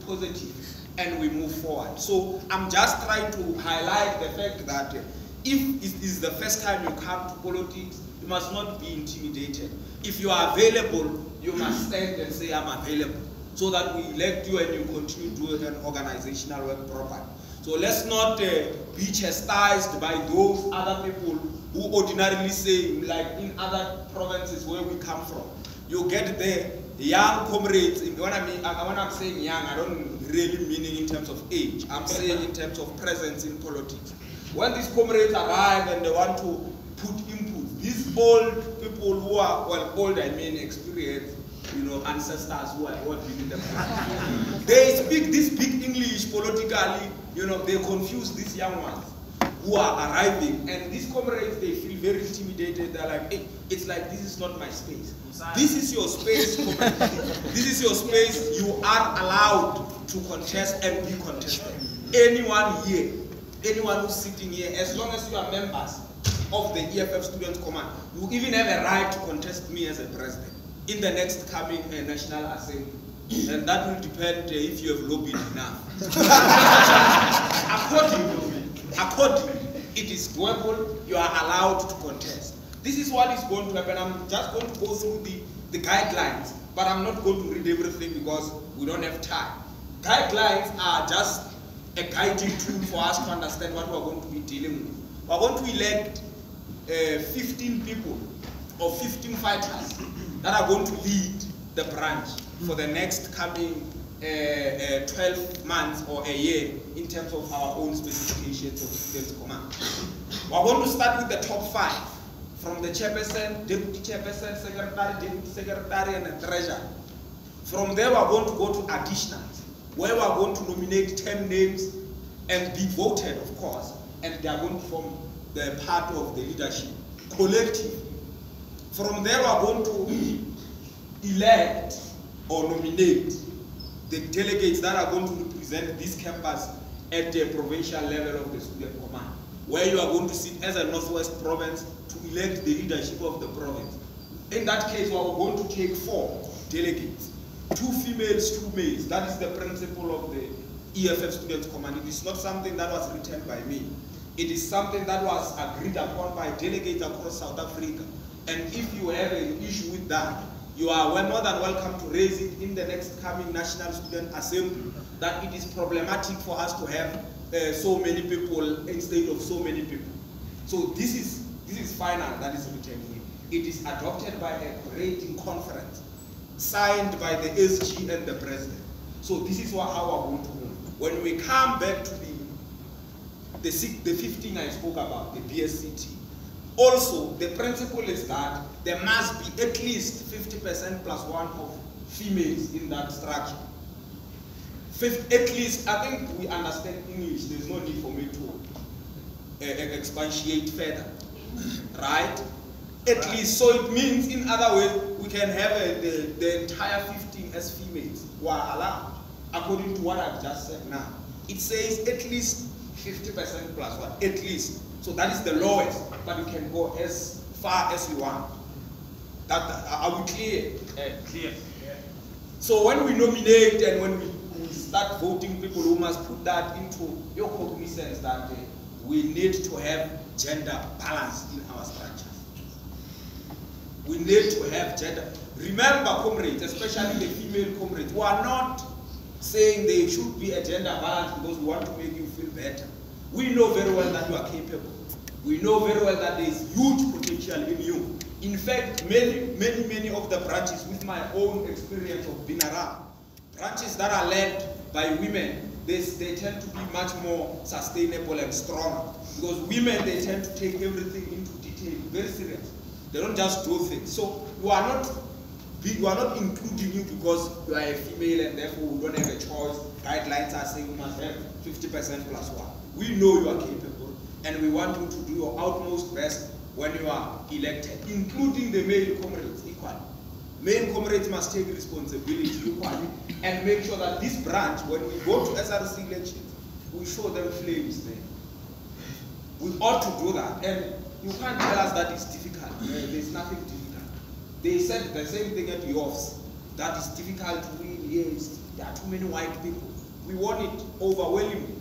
positive, and we move forward. So I'm just trying to highlight the fact that if it is the first time you come to politics, you must not be intimidated. If you are available, you must stand and say, I'm available, so that we elect you and you continue doing an organizational work properly. So let's not be chastised by those other people who ordinarily say, like in other provinces where we come from, you get there, young comrades. When I'm saying young, I don't really mean in terms of age. I'm saying in terms of presence in politics. When these comrades arrive and they want to put input, these old people who are, well, old I mean experienced, you know, ancestors who have been in the past, they speak this big English politically, you know, they confuse these young ones who are arriving, and these comrades, they feel very intimidated. They're like, hey, it's like, this is not my space. This is your space, this is your space. You are allowed to contest and be contested. Anyone here, anyone who's sitting here, as long as you are members of the EFF Students Command, you even have a right to contest me as a president in the next coming National Assembly. And that will depend if you have lobbied enough. Accordingly, it is doable. You are allowed to contest. This is what is going to happen. I'm just going to go through the guidelines, but I'm not going to read everything because we don't have time. Guidelines are just a guiding tool for us to understand what we're going to be dealing with. We're going to elect 15 people or 15 fighters that are going to lead the branch for the next coming 12 months or a year in terms of our own specifications of Students Command. We're going to start with the top 5, from the chairperson, deputy chairperson, secretary, deputy secretary, and the treasurer. From there, we're going to go to additionals, where we're going to nominate 10 names and be voted, of course, and they are going to form the part of the leadership collectively. From there, we're going to elect or nominate the delegates that are going to represent this campus at the provincial level of the Student Command, where you are going to sit as a Northwest province to elect the leadership of the province. In that case, we are going to take 4 delegates, 2 females, 2 males. That is the principle of the EFF Students Command. It is not something that was written by me. It is something that was agreed upon by delegates across South Africa. And if you have an issue with that, you are more than welcome to raise it in the next coming National Student Assembly, that it is problematic for us to have so many people instead of so many people. So this is final, that is written here. It is adopted by a creating conference, signed by the SG and the President. So this is how we're going to move. When we come back to the 15 I spoke about, the BSCT, also the principle is that there must be at least 50% plus 1 of females in that structure. At least, I think we understand English, there's no need for me to expatiate further, right? At least, so it means, in other words, we can have the entire 15 as females who are allowed, according to what I've just said now. It says at least 50% plus 1, at least. So that is the lowest, but you can go as far as you want. Are we clear? Clear. Yeah. So when we nominate and when we start voting people, who must put that into your cognizance that we need to have gender balance in our structures. We need to have gender. Remember, comrades, especially the female comrades, who are not saying there should be a gender balance because we want to make you feel better. We know very well that you are capable. We know very well that there is huge potential in you. In fact, many of the branches, with my own experience of being around, branches that are led by women, they tend to be much more sustainable and stronger. Because women, they tend to take everything into detail, very serious. They don't just do things. So we are not including you because you are a female and therefore we don't have a choice. Guidelines are saying you must have 50% plus 1. We know you are capable, and we want you to do your utmost best when you are elected, including the male comrades equally. Male comrades must take responsibility equally and make sure that this branch, when we go to SRC elections, we show them flames there. We ought to do that, and you can't tell us that it's difficult. There's nothing difficult. They said the same thing at Effsc, that it's difficult to win. Yes, There are too many white people. We won it overwhelmingly.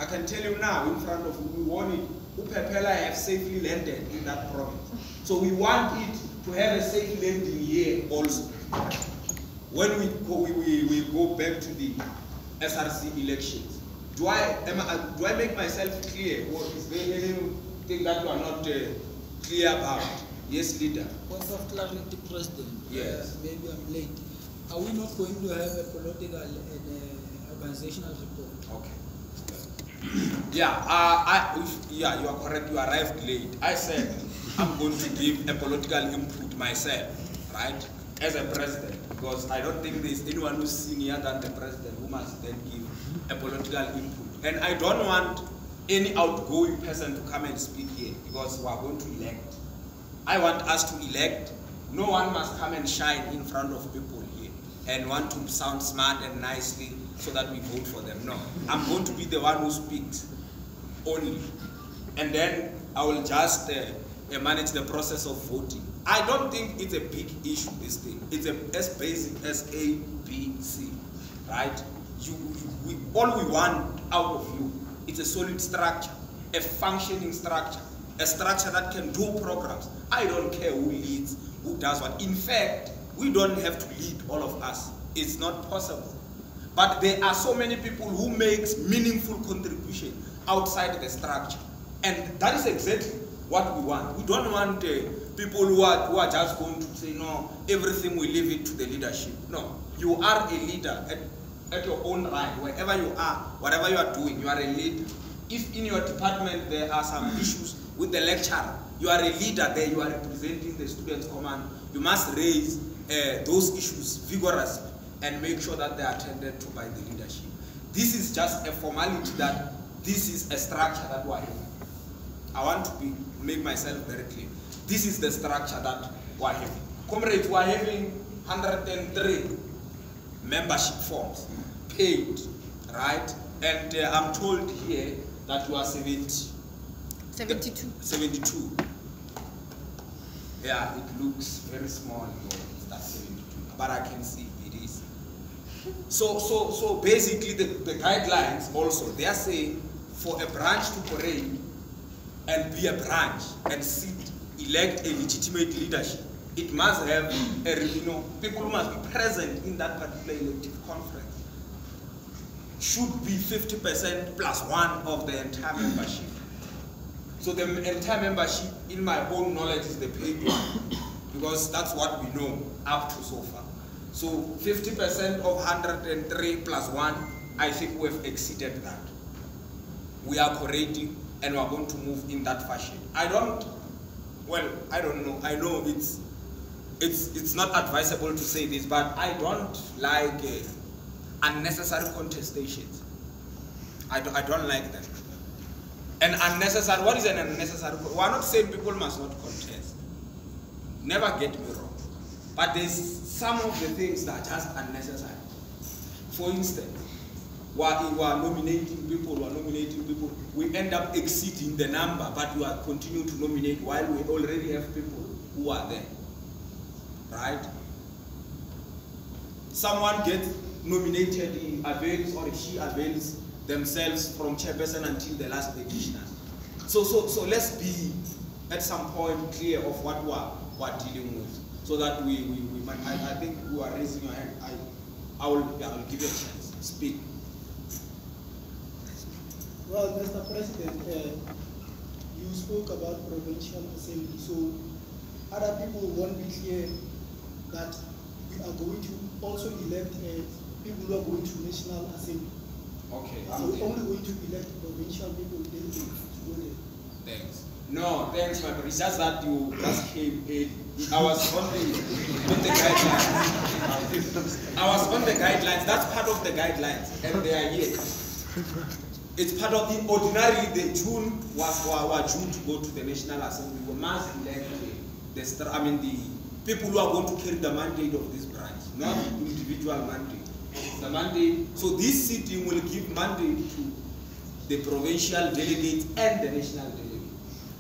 I can tell you now in front of you, we won it. Upepela have safely landed in that province. So we want it to have a safe landing here also. When we go back to the SRC elections, do I make myself clear, or is there anything that you are not clear about? Yes, leader. Point of clarity, President. Yes. Maybe I'm late. Are we not going to have a political and organizational report? Okay. Yeah, yeah, you are correct. You arrived late. I said I'm going to give a political input myself, right, as a president, because I don't think there's anyone who's senior than the president who must then give a political input. And I don't want any outgoing person to come and speak here, because we are going to elect. I want us to elect. No one must come and shine in front of people here and want to sound smart and nicely so that we vote for them. No, I'm going to be the one who speaks only. And then I will just manage the process of voting. I don't think it's a big issue, this thing. It's as basic as A, B, C, right? All we want out of you, it's a solid structure, a functioning structure, a structure that can do programs. I don't care who leads, who does what. In fact, we don't have to lead all of us. It's not possible. But there are so many people who make meaningful contribution outside the structure. And that is exactly what we want. We don't want people who are just going to say, no, everything we leave it to the leadership. No, you are a leader at your own right. Wherever you are, whatever you are doing, you are a leader. If in your department there are some issues with the lecturer, you are a leader there, you are representing the students' command. You must raise those issues vigorously and make sure that they are attended to by the leadership. This is just a formality that this is a structure that we are having. I want to make myself very clear. This is the structure that we are having. Comrades, we are having 103 membership forms paid, right? And I'm told here that you are 72. 72. Yeah, it looks very small, that's 72, but I can see it is. So basically the guidelines also, they are saying for a branch to operate and be a branch and elect a legitimate leadership, it must have people must be present in that particular elective conference. Should be 50% plus one of the entire membership. So the entire membership, in my own knowledge, is the paid one, because that's what we know up to so far. So 50% of 103 plus one, I think we have exceeded that. We are correcting and we are going to move in that fashion. I don't know. I know it's not advisable to say this, but I don't like unnecessary contestations. I don't like them. And unnecessary, what is an unnecessary? We are not saying people must not contest. Never get me wrong. But there's some of the things that are just unnecessary. For instance, while we are nominating people, we end up exceeding the number, but we are continuing to nominate while we already have people who are there. Right? Someone gets nominated, he avails or she avails themselves from chairperson until the last petitioner. So let's be at some point clear of what we are dealing with, so that I think you are raising your hand. I will give you a chance. Speak. Well, Mr. President, you spoke about provincial assembly, so other people won't be clear that we are going to also elect people who are going to National Assembly. Okay. So we're only going to elect provincial people delegates to go there. Thanks. No, thanks, my brother. It's just that you just came in. I was on the guidelines. I was on the guidelines. That's part of the guidelines, and they are here. It's part of the ordinarily the June was our June to go to the National Assembly. We must elect the people who are going to carry the mandate of this branch, not individual mandate. The mandate. So this sitting will give mandate to the provincial delegates and the national delegates.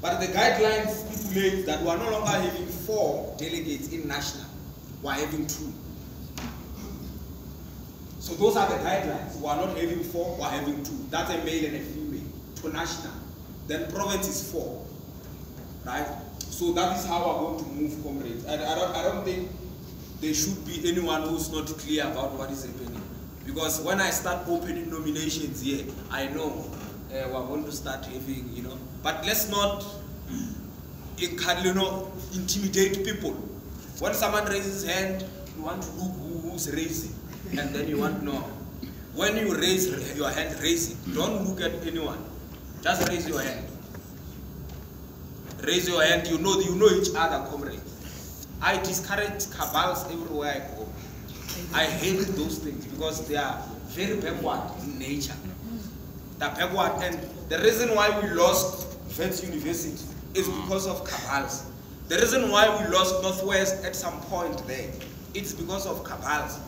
But the guidelines stipulate that we are no longer having 4 delegates in national. We are having 2. So those are the guidelines. We are not having 4, we are having 2. That's a male and a female, to national. Then province is 4, right? So that is how we're going to move, comrades. And I don't think there should be anyone who's not clear about what is happening. Because when I start opening nominations here, I know we're going to start having, but let's not, intimidate people. When someone raises his hand, you want to look who's raising, and then you want to know. When you raise your hand, raise it. Don't look at anyone. Just raise your hand. Raise your hand. You know each other, comrades. I discourage cabals everywhere I go. I hate those things because they are very backward in nature. They're backward, and the reason why we lost Effsc University is because of cabals. The reason why we lost Northwest at some point there, it's because of cabals.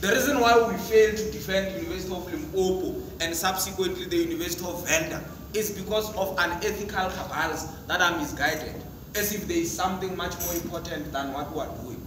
The reason why we failed to defend University of Limpopo and subsequently the University of Venda is because of unethical cabals that are misguided, as if there is something much more important than what we are doing.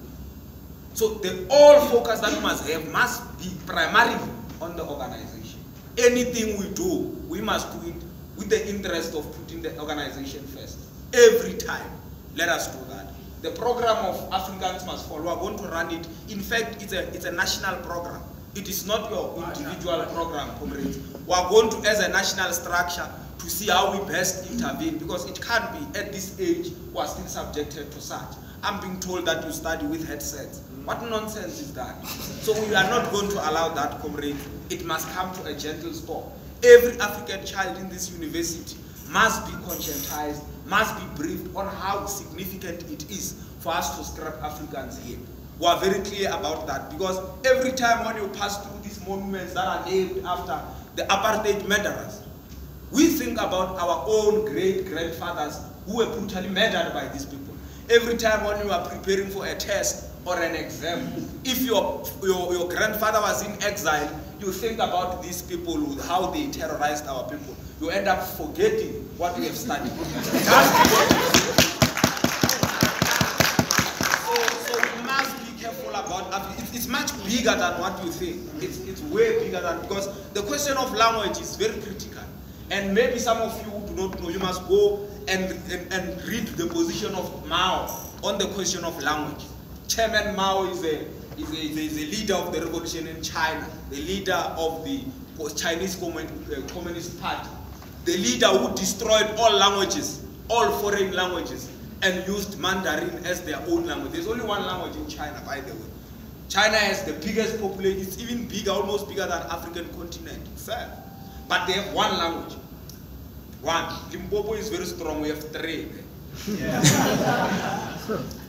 So the all focus that we must have must be primarily on the organization. Anything we do, we must do it with the interest of putting the organization first. Every time, let us do that. The program of Africans Must Fall, we are going to run it. In fact, it's a national program. It is not your individual program, comrades. We are going to, as a national structure, to see how we best intervene, because it can't be, at this age, we are still subjected to such. I'm being told that you study with headsets. What nonsense is that? So we are not going to allow that, comrades. It must come to a gentle stop. Every African child in this university must be conscientized, must be briefed on how significant it is for us to scrap Africans here. We are very clear about that, because every time when you pass through these monuments that are named after the apartheid murderers, we think about our own great-grandfathers who were brutally murdered by these people. Every time when you are preparing for a test or an exam, if your grandfather was in exile, you think about these people, how they terrorized our people. You end up forgetting what we have studied. So we must be careful about it. It's much bigger than what you think. It's way bigger than, because the question of language is very critical. And maybe some of you who do not know, you must go and read the position of Mao on the question of language. Chairman Mao is a leader of the revolution in China, the leader of the Chinese Communist Party, the leader who destroyed all languages, all foreign languages, and used Mandarin as their own language. There's only one language in China, by the way. China has the biggest population. It's even bigger, almost bigger than African continent itself. But they have one language. One. Limpopo is very strong. We have 3. Yeah.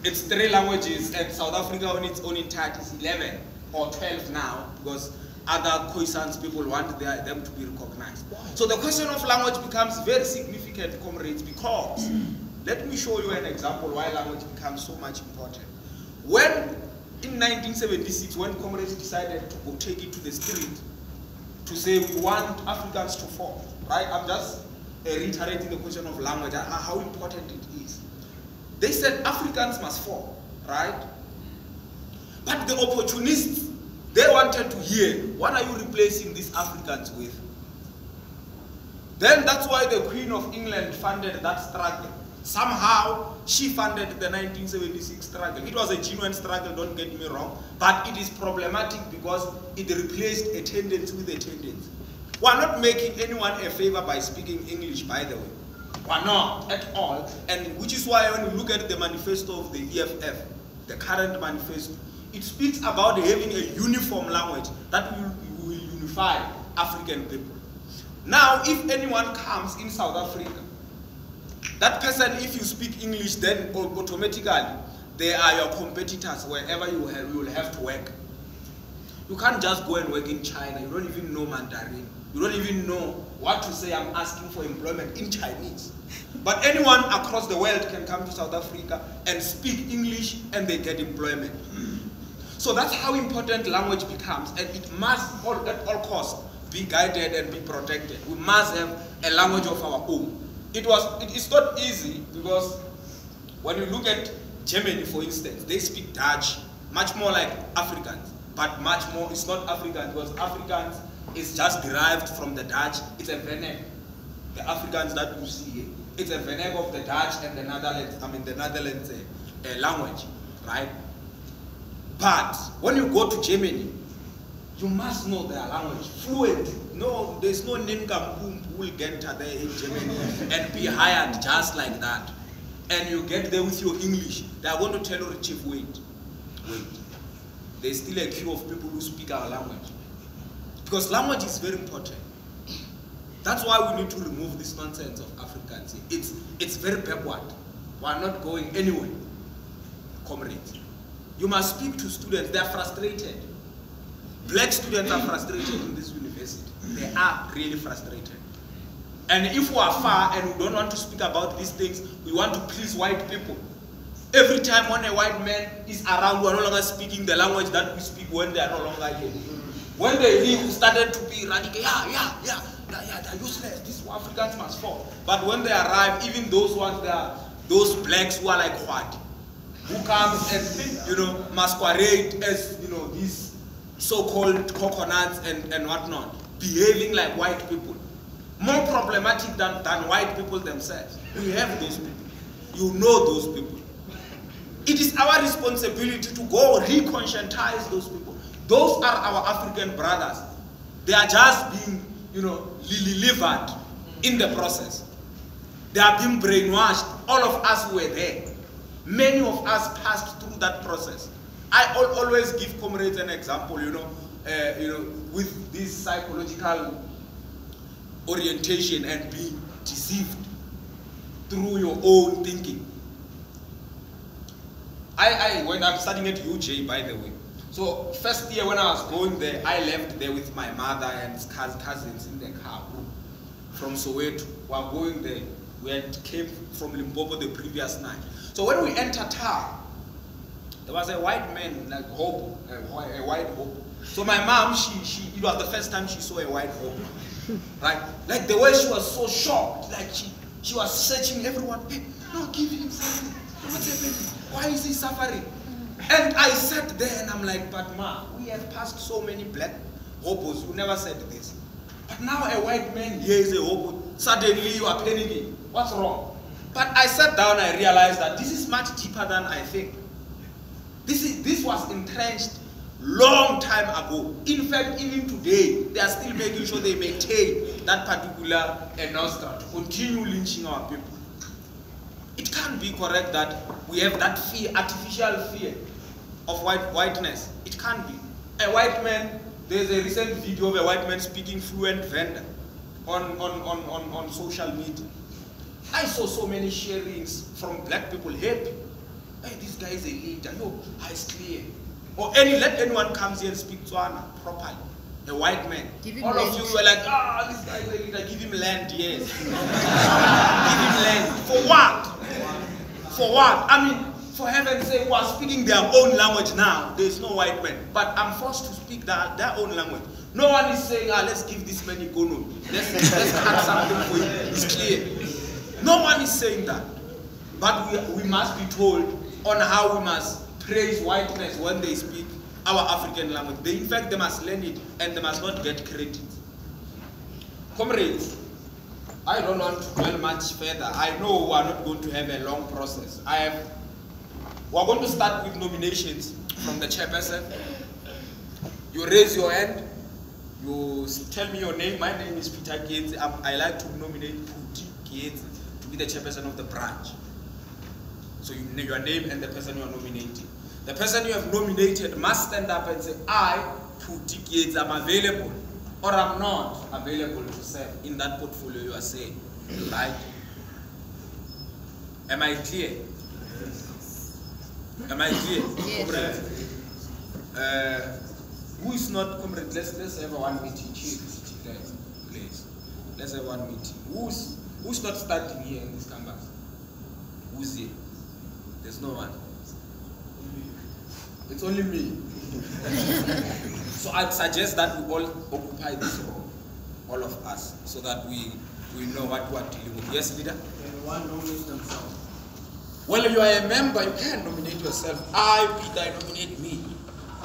It's 3 languages, and South Africa on its own entirety is 11 or 12 now, because other Khoisans people want them to be recognized. So the question of language becomes very significant, comrades, because let me show you an example why language becomes so much important. When in 1976, when comrades decided to go take it to the street to say we want Africans to fall, right? I'm just reiterating the question of language, how important it is. They said Africans must fall, right? But the opportunists, they wanted to hear, what are you replacing these Africans with? Then that's why the Queen of England funded that struggle. Somehow, she funded the 1976 struggle. It was a genuine struggle, don't get me wrong, but it is problematic because it replaced attendance with attendance. We're not making anyone a favor by speaking English, by the way. We're not at all. And which is why when you look at the manifesto of the EFF, the current manifesto, it speaks about having a uniform language that will unify African people. Now, if anyone comes in South Africa, that person, if you speak English, then automatically they are your competitors wherever you will have to work. You can't just go and work in China. You don't even know Mandarin. You don't even know what to say. I'm asking for employment in Chinese. But anyone across the world can come to South Africa and speak English and they get employment. So that's how important language becomes, and it must at all costs be guided and be protected. We must have a language of our own. It's not easy, because when you look at Germany, for instance, they speak Dutch, much more like Africans. but much more, it's not Afrikaans, because Afrikaans is just derived from the Dutch. It's a vernac. The Afrikaans that you see here, it's a vernac of the Dutch and the Netherlands, the Netherlands language, right? But when you go to Germany, you must know their language, fluent. No, there's no Ninkampum who will get there in Germany and be hired just like that. And you get there with your English. They are going to tell you, Chief, wait. There's still a queue of people who speak our language. Because language is very important. That's why we need to remove this nonsense of Afrikaans. It's very backward. We are not going anywhere, comrades. You must speak to students. They are frustrated. Black students are frustrated in this university. They are really frustrated. And if we are far and we don't want to speak about these things, we want to please white people. Every time when a white man is around, we are no longer speaking the language that we speak when they are no longer here. When they leave, we started to be radical. They're useless. These Africans must fall. But when they arrive, even those ones, they are those blacks who are like what? Who comes and, masquerade as, these so-called coconuts and whatnot, behaving like white people. More problematic than white people themselves. We have those people. You know those people. It is our responsibility to go reconscientize those people. Those are our African brothers. They are just being, lily-livered in the process. They are being brainwashed. All of us were there. Many of us passed through that process. I always give comrades an example, with this psychological orientation and being deceived through your own thinking. When I'm studying at UJ, by the way, so first year when I was going there, I left there with my mother and cousins in the car from Soweto. We were going there. We came from Limpopo the previous night. So when we entered town, there was a white man, like hobo, a white hobo. So my mom, it was the first time she saw a white hobo, right? Like the way she was so shocked, like she was searching everyone. Hey, no, give him something. What's happening? Why is he suffering? And I sat there and I'm like, but ma, we have passed so many black hobos. You never said this. But now a white man here is a hobo. Suddenly you are panicking. What's wrong? But I sat down, I realized that this is much deeper than I think. This was entrenched long time ago. In fact, even today, they are still making sure they maintain that particular nostra to continue lynching our people. It can't be correct that we have that fear, artificial fear of whiteness. It can't be. A white man, there's a recent video of a white man speaking fluent Venda on social media. I saw so many sharings from black people happy. Hey, this guy is a leader. No, it's clear. Or let anyone comes here and speak Tswana properly. A white man. All of you were like, this guy is a leader. Give him land, yes. Give him land. For what? For what? I mean, for heaven's sake, who are speaking their own language now, there is no white man. But I'm forced to speak their own language. No one is saying, let's give this man Ikono. Let's cut something for him. It's clear. No one is saying that. But we must be told on how we must praise whiteness when they speak our African language. In fact, they must learn it and they must not get credit. Comrades, I don't want to dwell much further. I know we are not going to have a long process. We are going to start with nominations from the chairperson. You raise your hand. You tell me your name. My name is Peter Keetse. I like to nominate Puti Keetse to be the chairperson of the branch. So you name your name and the person you are nominating. The person you have nominated must stand up and say, I, Puti Keetse, am available or I'm not available to serve in that portfolio you are saying. Right? Am I clear? Am I clear? Yes. Who is not, comrade? Let's have one meeting here, please. Let's have one meeting. Who's not standing here in this campus? Who's here? There's no one. It's only me. So I'd suggest that we all occupy this role, all of us, so that we know what we are dealing with. Yes, leader? One nominates themselves. Well, you are a member, you can nominate yourself. Peter, I nominate me.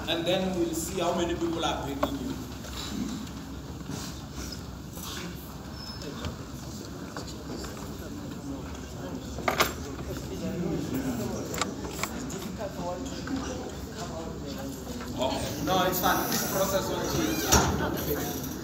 and then we'll see how many people are backing you. Okay. No, it's fine. This process will change.